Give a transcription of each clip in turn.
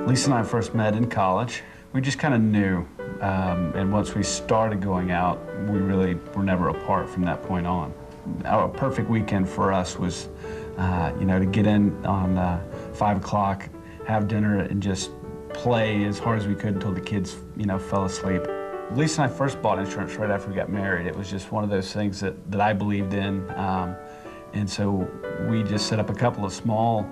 Lisa and I first met in college. We just kind of knew, and once we started going out, we really were never apart from that point on. A perfect weekend for us was, to get in on 5 o'clock, have dinner, and just play as hard as we could until the kids, fell asleep. Lisa and I first bought insurance right after we got married. It was just one of those things that I believed in, and so we just set up a couple of small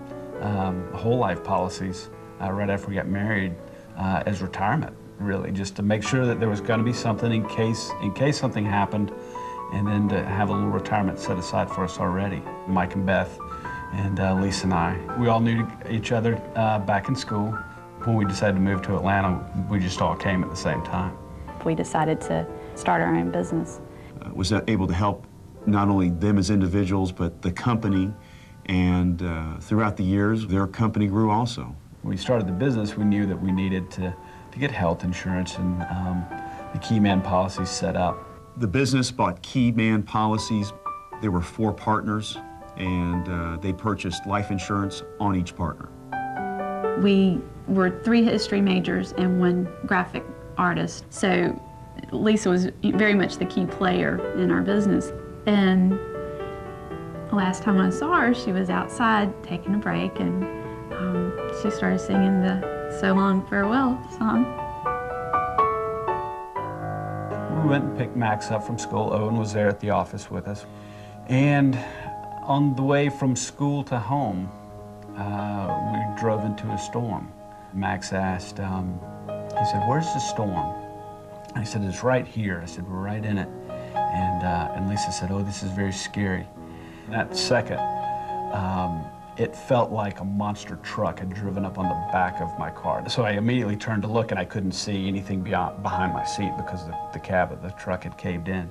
whole life policies right after we got married as retirement, really, just to make sure that there was going to be something in case something happened, and then to have a little retirement set aside for us already. Mike and Beth and Lisa and I, we all knew each other back in school. When we decided to move to Atlanta, we just all came at the same time. We decided to start our own business. Was that able to help not only them as individuals, but the company, and throughout the years, their company grew also. When we started the business, we knew that we needed to get health insurance and the key man policies set up. The business bought key man policies. There were 4 partners, and they purchased life insurance on each partner. We were 3 history majors and 1 graphic artist, so Lisa was very much the key player in our business. And the last time I saw her, she was outside taking a break, and she started singing the So Long Farewell song. We went and picked Max up from school. Owen was there at the office with us. And on the way from school to home, we drove into a storm. Max asked, he said, "Where's the storm?" I said, "It's right here." I said, "We're right in it." And Lisa said, "Oh, this is very scary." That second, it felt like a monster truck had driven up on the back of my car. So I immediately turned to look, and I couldn't see anything behind my seat because the cab of the truck had caved in.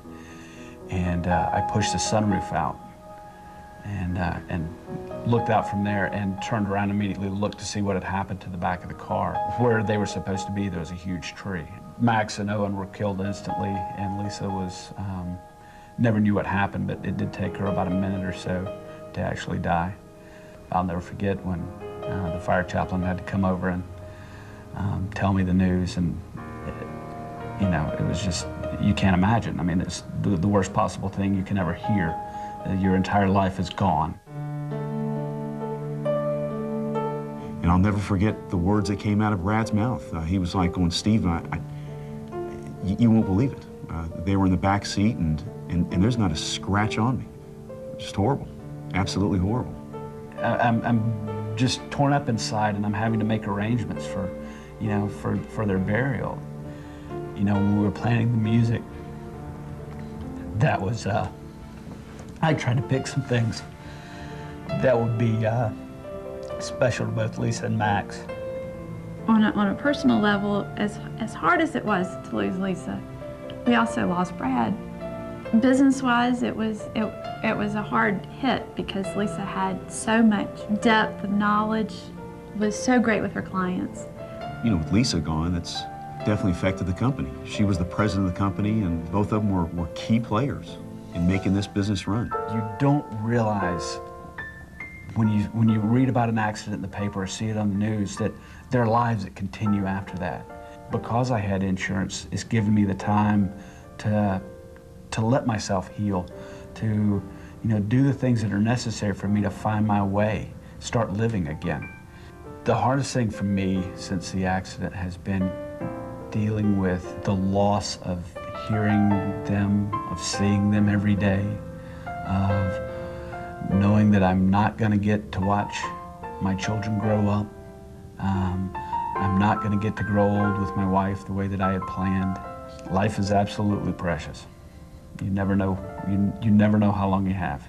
And I pushed the sunroof out and looked out from there and turned around immediately, looked to see what had happened to the back of the car. Where they were supposed to be, there was a huge tree. Max and Owen were killed instantly, and Lisa was, never knew what happened, but it did take her about a minute or so to actually die. I'll never forget when the fire chaplain had to come over and tell me the news, and it was just, you can't imagine. I mean, it's the worst possible thing you can ever hear. Your entire life is gone. And I'll never forget the words that came out of Brad's mouth. He was like going, "Steve, you won't believe it." They were in the back seat, and there's not a scratch on me. Just horrible, absolutely horrible. I'm just torn up inside, and I'm having to make arrangements for their burial. When we were planning the music, that was, I tried to pick some things that would be special to both Lisa and Max. On a personal level, as hard as it was to lose Lisa, we also lost Brad. Business-wise, it was a hard hit because Lisa had so much depth of knowledge, was so great with her clients. With Lisa gone, that's definitely affected the company. She was the president of the company, and both of them were key players in making this business run. You don't realize when you read about an accident in the paper or see it on the news that there are lives that continue after that. Because I had insurance, it's given me the time to let myself heal, to do the things that are necessary for me to find my way, start living again. The hardest thing for me since the accident has been dealing with the loss of hearing them, of seeing them every day, of knowing that I'm not going to get to watch my children grow up. I'm not going to get to grow old with my wife the way that I had planned. Life is absolutely precious. You never know how long you have.